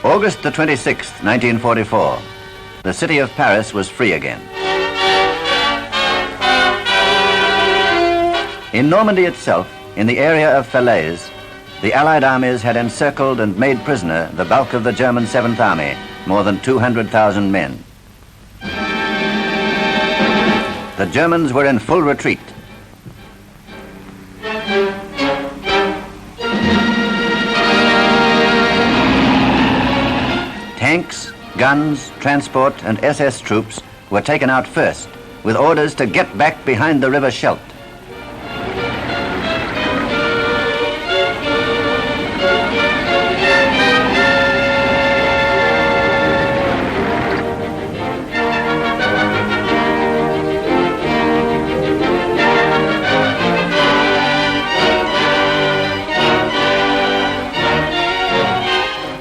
August the 26th, 1944. The city of Paris was free again. In Normandy itself, in the area of Falaise, the Allied armies had encircled and made prisoner the bulk of the German 7th Army, more than 200,000 men. The Germans were in full retreat. Tanks, guns, transport and SS troops were taken out first, with orders to get back behind the river Scheldt.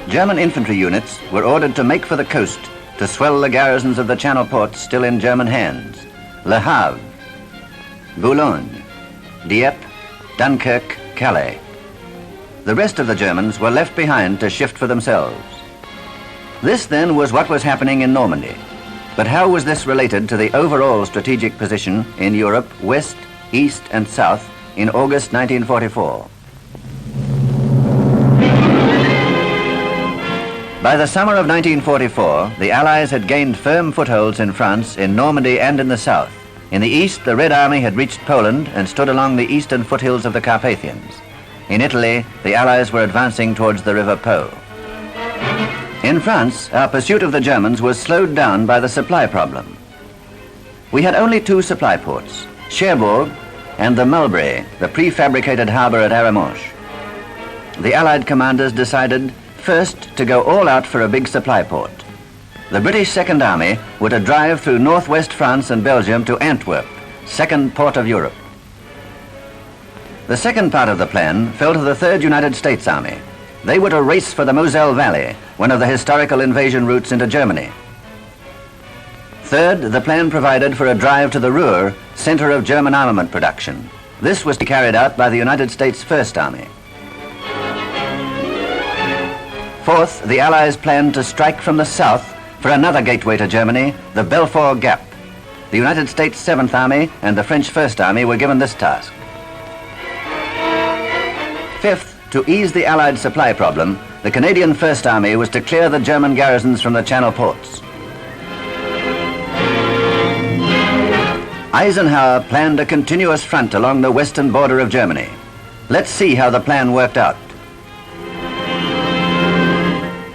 German infantry units were ordered to make for the coast to swell the garrisons of the Channel ports still in German hands: Le Havre, Boulogne, Dieppe, Dunkirk, Calais. The rest of the Germans were left behind to shift for themselves. This then was what was happening in Normandy. But how was this related to the overall strategic position in Europe, West, East and South in August 1944? By the summer of 1944, the Allies had gained firm footholds in France, in Normandy and in the south. In the east, the Red Army had reached Poland and stood along the eastern foothills of the Carpathians. In Italy, the Allies were advancing towards the River Po. In France, our pursuit of the Germans was slowed down by the supply problem. We had only two supply ports, Cherbourg and the Mulberry, the prefabricated harbor at Arremanche. The Allied commanders decided first to go all out for a big supply port. The British Second Army were to drive through northwest France and Belgium to Antwerp, second port of Europe. The second part of the plan fell to the Third United States Army. They were to race for the Moselle Valley, one of the historical invasion routes into Germany. Third, the plan provided for a drive to the Ruhr, center of German armament production. This was carried out by the United States First Army. Fourth, the Allies planned to strike from the south for another gateway to Germany, the Belfort Gap. The United States 7th Army and the French First Army were given this task. Fifth, to ease the Allied supply problem, the Canadian First Army was to clear the German garrisons from the Channel ports. Eisenhower planned a continuous front along the western border of Germany. Let's see how the plan worked out.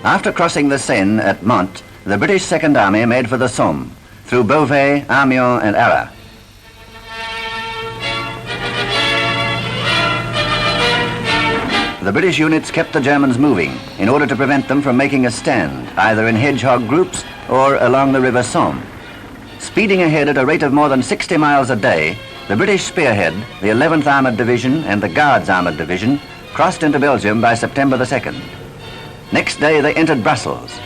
After crossing the Seine at Mantes, the British Second Army made for the Somme, through Beauvais, Amiens and Arras. The British units kept the Germans moving in order to prevent them from making a stand, either in hedgehog groups or along the River Somme. Speeding ahead at a rate of more than 60 miles a day, the British spearhead, the 11th Armoured Division and the Guards Armoured Division crossed into Belgium by September the 2nd. Next day they entered Brussels.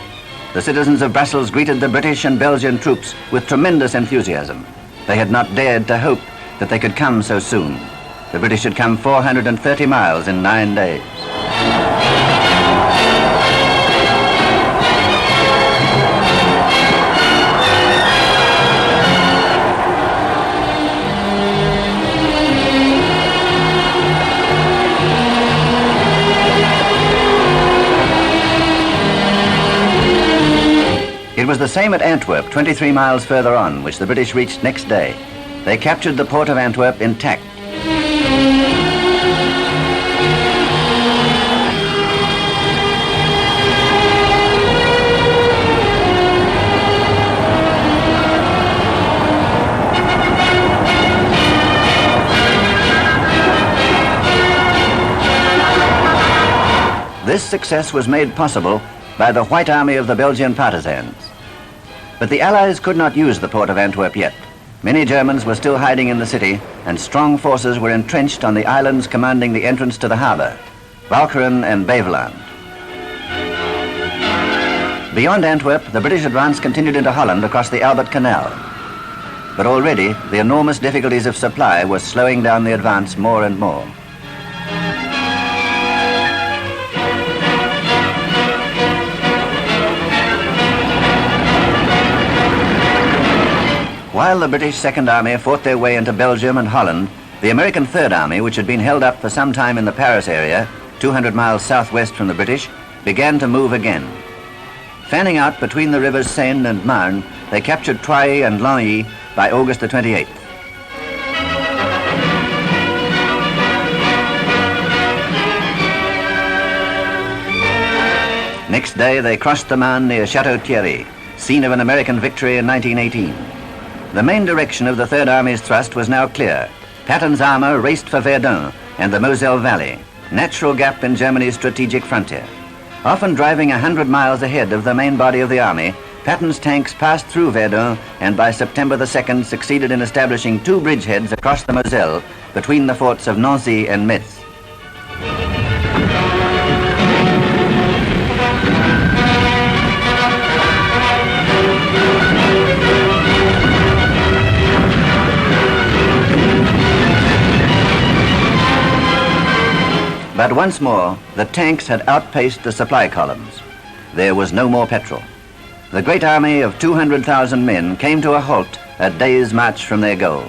The citizens of Brussels greeted the British and Belgian troops with tremendous enthusiasm. They had not dared to hope that they could come so soon. The British had come 430 miles in 9 days. It was the same at Antwerp, 23 miles further on, which the British reached next day. They captured the port of Antwerp intact. This success was made possible by the White Army of the Belgian partisans. But the Allies could not use the port of Antwerp yet. Many Germans were still hiding in the city, and strong forces were entrenched on the islands commanding the entrance to the harbor, Walcheren and Beveland. Beyond Antwerp, the British advance continued into Holland across the Albert Canal. But already, the enormous difficulties of supply were slowing down the advance more and more. While the British Second Army fought their way into Belgium and Holland, the American Third Army, which had been held up for some time in the Paris area, 200 miles southwest from the British, began to move again. Fanning out between the rivers Seine and Marne, they captured Troyes and Lagny by August the 28th. Next day, they crossed the Marne near Chateau Thierry, scene of an American victory in 1918. The main direction of the Third Army's thrust was now clear. Patton's armor raced for Verdun and the Moselle Valley, natural gap in Germany's strategic frontier. Often driving 100 miles ahead of the main body of the army, Patton's tanks passed through Verdun and by September the 2nd succeeded in establishing 2 bridgeheads across the Moselle between the forts of Nancy and Metz. But once more, the tanks had outpaced the supply columns. There was no more petrol. The great army of 200,000 men came to a halt a day's march from their goal.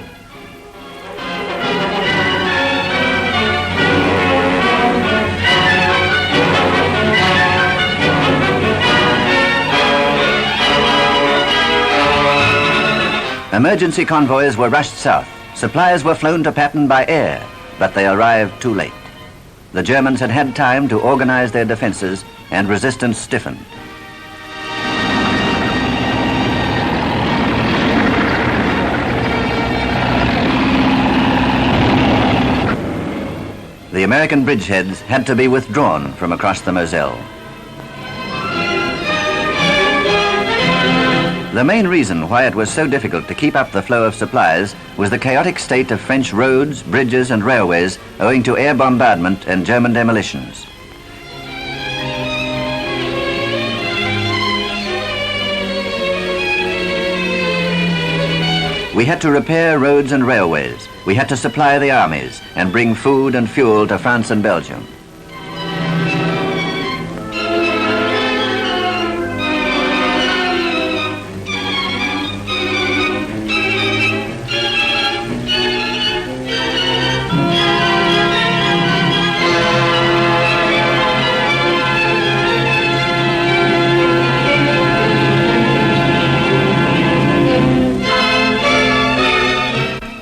Emergency convoys were rushed south. Supplies were flown to Patton by air, but they arrived too late. The Germans had had time to organize their defenses, and resistance stiffened. The American bridgeheads had to be withdrawn from across the Moselle. The main reason why it was so difficult to keep up the flow of supplies was the chaotic state of French roads, bridges and railways owing to air bombardment and German demolitions. We had to repair roads and railways. We had to supply the armies and bring food and fuel to France and Belgium.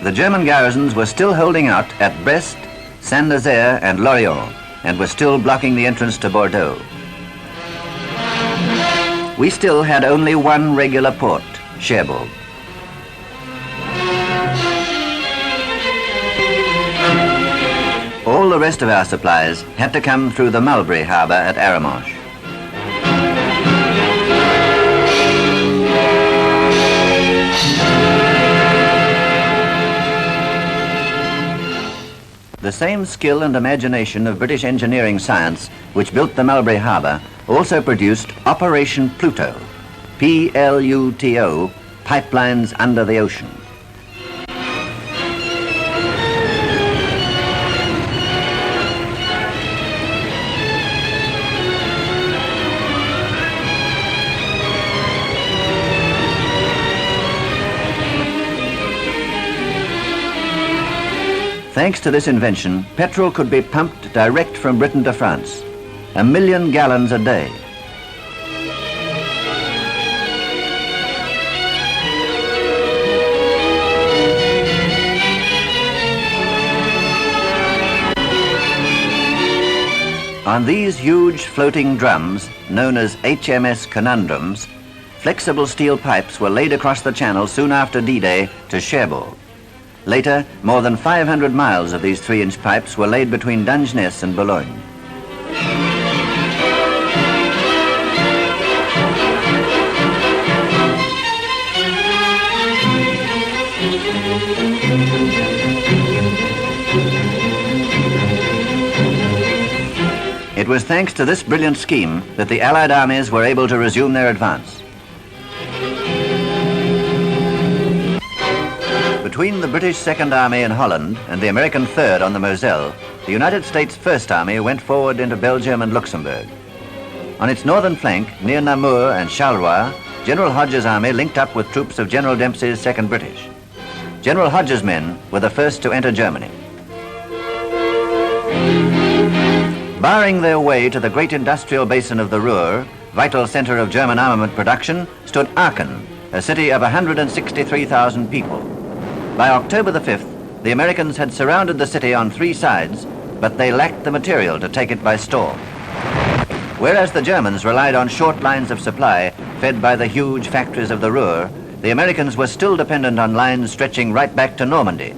The German garrisons were still holding out at Brest, Saint-Nazaire and Lorient, and were still blocking the entrance to Bordeaux. We still had only one regular port, Cherbourg. All the rest of our supplies had to come through the Mulberry harbour at Arromanches. The same skill and imagination of British engineering science which built the Mulberry Harbour also produced Operation Pluto, P-L-U-T-O, pipelines under the ocean. Thanks to this invention, petrol could be pumped direct from Britain to France, 1 million gallons a day. On these huge floating drums, known as HMS conundrums, flexible steel pipes were laid across the channel soon after D-Day to Cherbourg. Later, more than 500 miles of these 3-inch pipes were laid between Dungeness and Boulogne. It was thanks to this brilliant scheme that the Allied armies were able to resume their advance. Between the British Second Army in Holland and the American Third on the Moselle, the United States First Army went forward into Belgium and Luxembourg. On its northern flank, near Namur and Charleroi, General Hodges' army linked up with troops of General Dempsey's 2nd British. General Hodges' men were the first to enter Germany. Barring their way to the great industrial basin of the Ruhr, vital center of German armament production, stood Aachen, a city of 163,000 people. By October the 5th, the Americans had surrounded the city on 3 sides, but they lacked the material to take it by storm. Whereas the Germans relied on short lines of supply fed by the huge factories of the Ruhr, the Americans were still dependent on lines stretching right back to Normandy.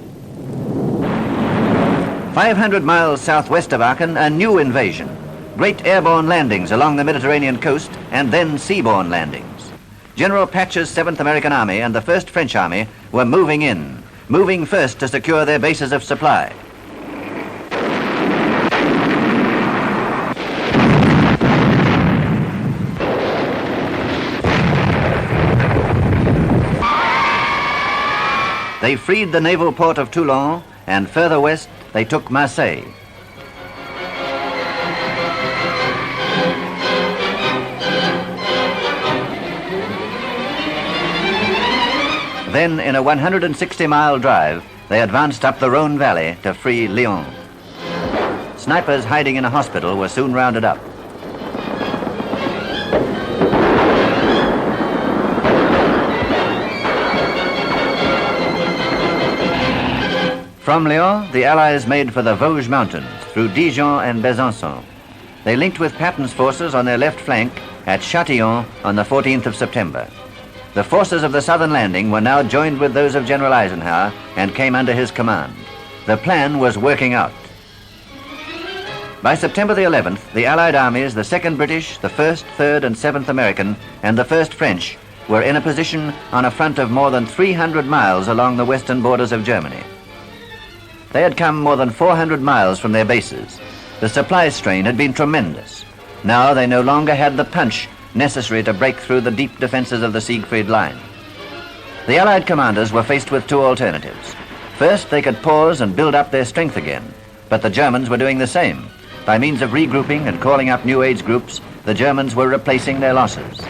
500 miles southwest of Aachen, a new invasion. Great airborne landings along the Mediterranean coast and then seaborne landings. General Patch's 7th American Army and the 1st French Army were moving first to secure their bases of supply. They freed the naval port of Toulon, and further west, they took Marseille. Then, in a 160-mile drive, they advanced up the Rhone Valley to free Lyon. Snipers hiding in a hospital were soon rounded up. From Lyon, the Allies made for the Vosges Mountains through Dijon and Besançon. They linked with Patton's forces on their left flank at Châtillon on the 14th of September. The forces of the southern landing were now joined with those of General Eisenhower and came under his command. The plan was working out. By September the 11th, the Allied armies, the 2nd British, the 1st, 3rd, and 7th American, and the 1st French, were in a position on a front of more than 300 miles along the western borders of Germany. They had come more than 400 miles from their bases. The supply strain had been tremendous. Now they no longer had the punch necessary to break through the deep defenses of the Siegfried Line. The Allied commanders were faced with 2 alternatives. First, they could pause and build up their strength again, but the Germans were doing the same. By means of regrouping and calling up new aids groups, the Germans were replacing their losses.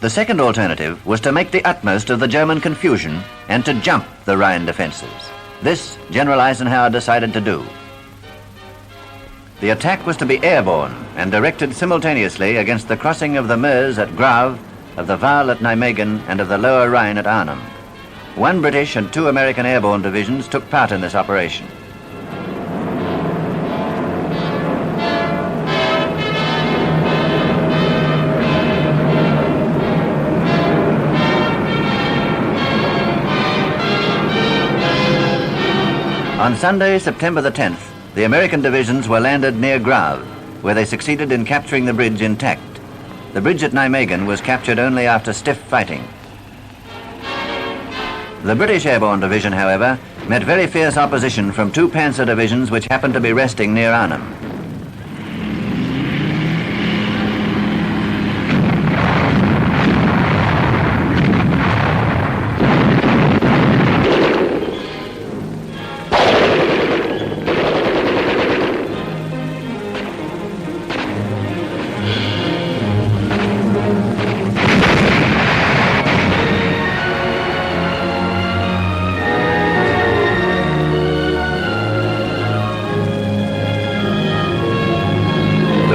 The second alternative was to make the utmost of the German confusion and to jump the Rhine defenses. This General Eisenhower decided to do. The attack was to be airborne and directed simultaneously against the crossing of the Meuse at Grave, of the Waal at Nijmegen, and of the Lower Rhine at Arnhem. 1 British and 2 American airborne divisions took part in this operation. On Sunday, September the 10th, the American divisions were landed near Grave, where they succeeded in capturing the bridge intact. The bridge at Nijmegen was captured only after stiff fighting. The British Airborne Division, however, met very fierce opposition from 2 panzer divisions which happened to be resting near Arnhem.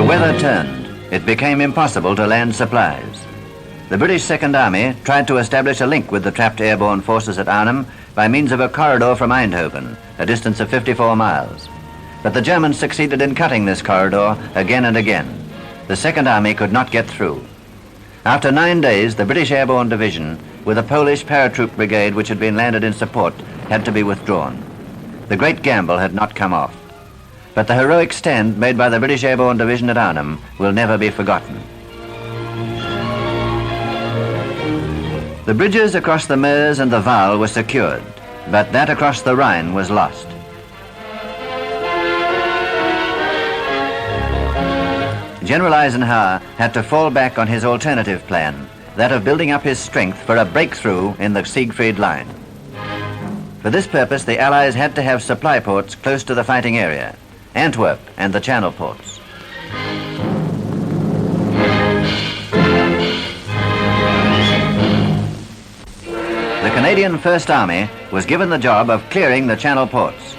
Weather turned. It became impossible to land supplies. The British Second Army tried to establish a link with the trapped airborne forces at Arnhem by means of a corridor from Eindhoven, a distance of 54 miles. But the Germans succeeded in cutting this corridor again and again. The Second Army could not get through. After 9 days, the British Airborne Division, with a Polish paratroop brigade which had been landed in support, had to be withdrawn. The great gamble had not come off. But the heroic stand made by the British Airborne Division at Arnhem will never be forgotten. The bridges across the Meuse and the Waal were secured, but that across the Rhine was lost. General Eisenhower had to fall back on his alternative plan, that of building up his strength for a breakthrough in the Siegfried Line. For this purpose, the Allies had to have supply ports close to the fighting area. Antwerp and the Channel ports. The Canadian First Army was given the job of clearing the Channel ports.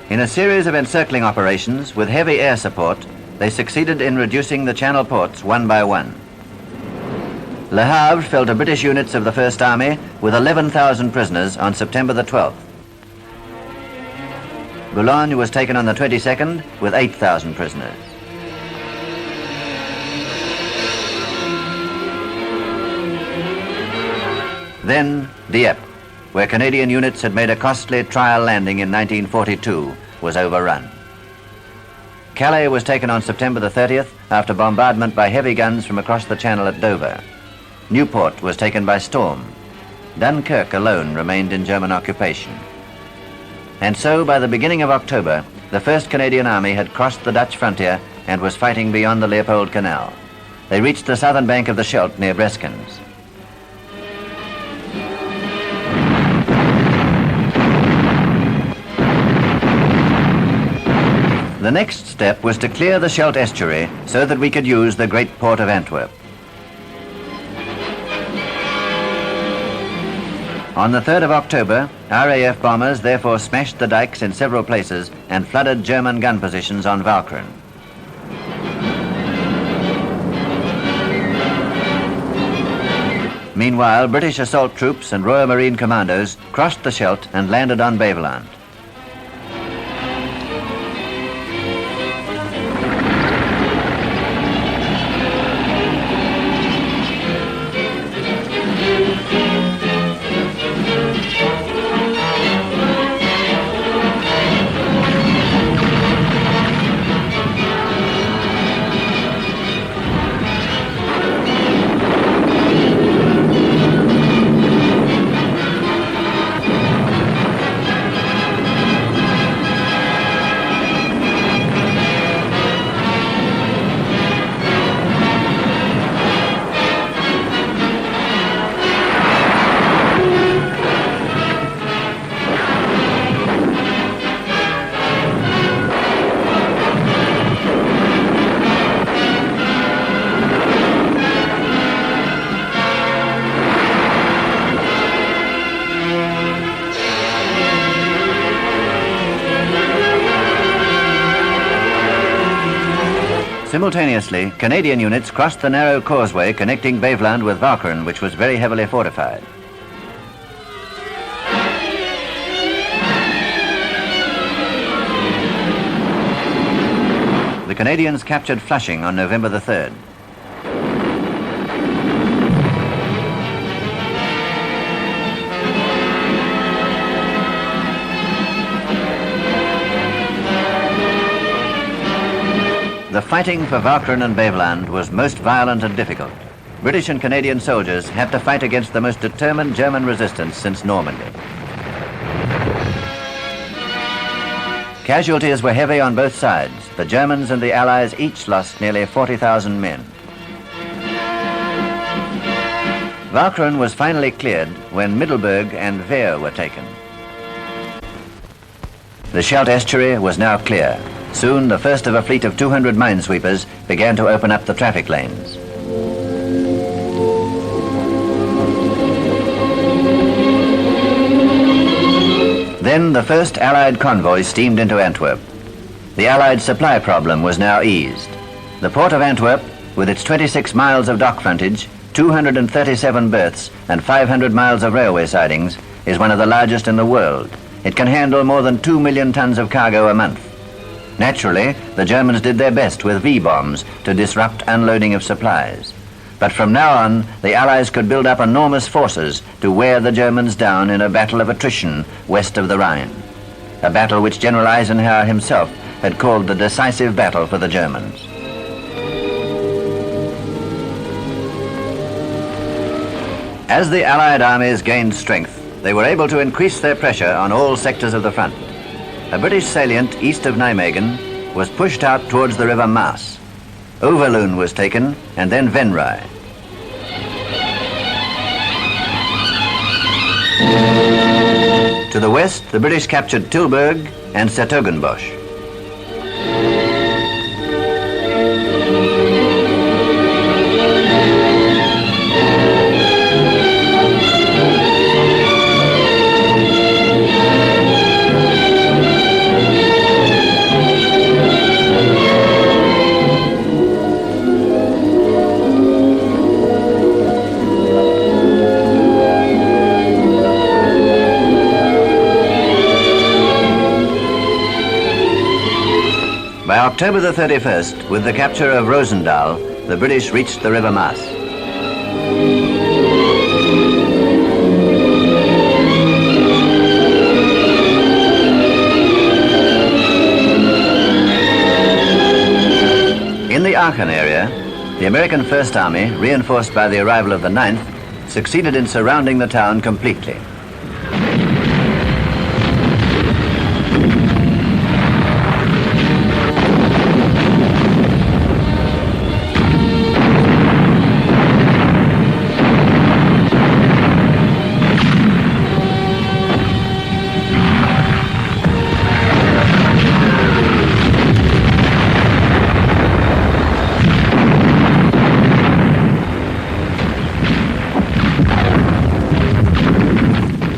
In a series of encircling operations with heavy air support, they succeeded in reducing the Channel ports one by one. Le Havre fell to British units of the First Army with 11,000 prisoners on September the 12th. Boulogne was taken on the 22nd with 8,000 prisoners. Then Dieppe, where Canadian units had made a costly trial landing in 1942, was overrun. Calais was taken on September the 30th after bombardment by heavy guns from across the Channel at Dover. Newport was taken by storm. Dunkirk alone remained in German occupation. And so, by the beginning of October, the 1st Canadian Army had crossed the Dutch frontier and was fighting beyond the Leopold Canal. They reached the southern bank of the Scheldt near Breskens. The next step was to clear the Scheldt estuary so that we could use the great port of Antwerp. On the 3rd of October, RAF bombers therefore smashed the dikes in several places and flooded German gun positions on Walcheren. Meanwhile, British assault troops and Royal Marine commandos crossed the Scheldt and landed on Beveland. Simultaneously, Canadian units crossed the narrow causeway connecting Beveland with Walcheren, which was very heavily fortified. The Canadians captured Flushing on November the 3rd. The fighting for Walcheren and Beveland was most violent and difficult. British and Canadian soldiers had to fight against the most determined German resistance since Normandy. Casualties were heavy on both sides. The Germans and the Allies each lost nearly 40,000 men. Walcheren was finally cleared when Middelburg and Veer were taken. The Scheldt estuary was now clear. Soon, the first of a fleet of 200 minesweepers began to open up the traffic lanes. Then the first Allied convoy steamed into Antwerp. The Allied supply problem was now eased. The port of Antwerp, with its 26 miles of dock frontage, 237 berths, and 500 miles of railway sidings, is one of the largest in the world. It can handle more than 2 million tons of cargo a month. Naturally, the Germans did their best with V-bombs to disrupt unloading of supplies. But from now on, the Allies could build up enormous forces to wear the Germans down in a battle of attrition west of the Rhine. A battle which General Eisenhower himself had called the decisive battle for the Germans. As the Allied armies gained strength, they were able to increase their pressure on all sectors of the front. A British salient east of Nijmegen was pushed out towards the River Maas. Overloon was taken, and then Venray. To the west, the British captured Tilburg and 's-Hertogenbosch. By October the 31st, with the capture of Roosendaal, the British reached the River Maas. In the Aachen area, the American First Army, reinforced by the arrival of the 9th, succeeded in surrounding the town completely.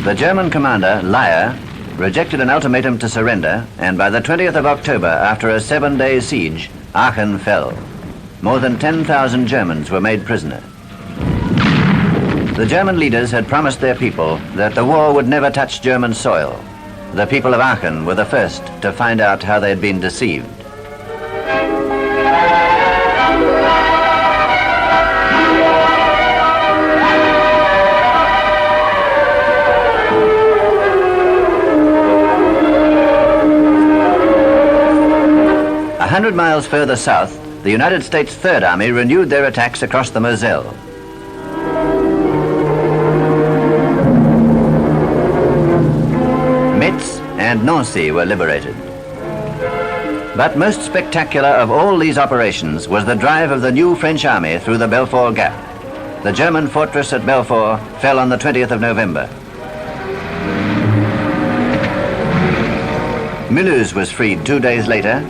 The German commander, Leyer, rejected an ultimatum to surrender, and by the 20th of October, after a 7-day siege, Aachen fell. More than 10,000 Germans were made prisoner. The German leaders had promised their people that the war would never touch German soil. The people of Aachen were the first to find out how they had been deceived. 100 miles further south, the United States Third Army renewed their attacks across the Moselle. Metz and Nancy were liberated. But most spectacular of all these operations was the drive of the new French army through the Belfort Gap. The German fortress at Belfort fell on the 20th of November. Mulhouse was freed 2 days later.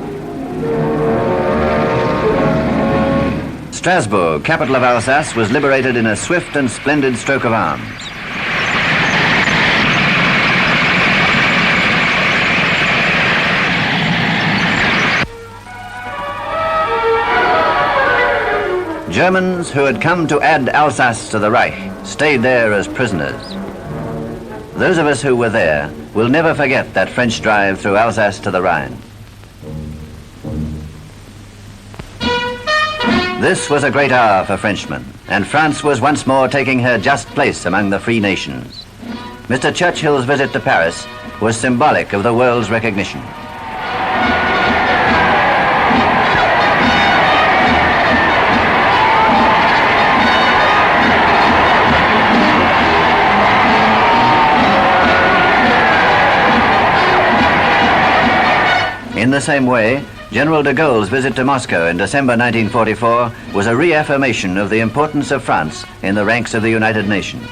Strasbourg, capital of Alsace, was liberated in a swift and splendid stroke of arms. Germans who had come to add Alsace to the Reich stayed there as prisoners. Those of us who were there will never forget that French drive through Alsace to the Rhine. This was a great hour for Frenchmen, and France was once more taking her just place among the free nations. Mr. Churchill's visit to Paris was symbolic of the world's recognition. In the same way, General de Gaulle's visit to Moscow in December 1944 was a reaffirmation of the importance of France in the ranks of the United Nations.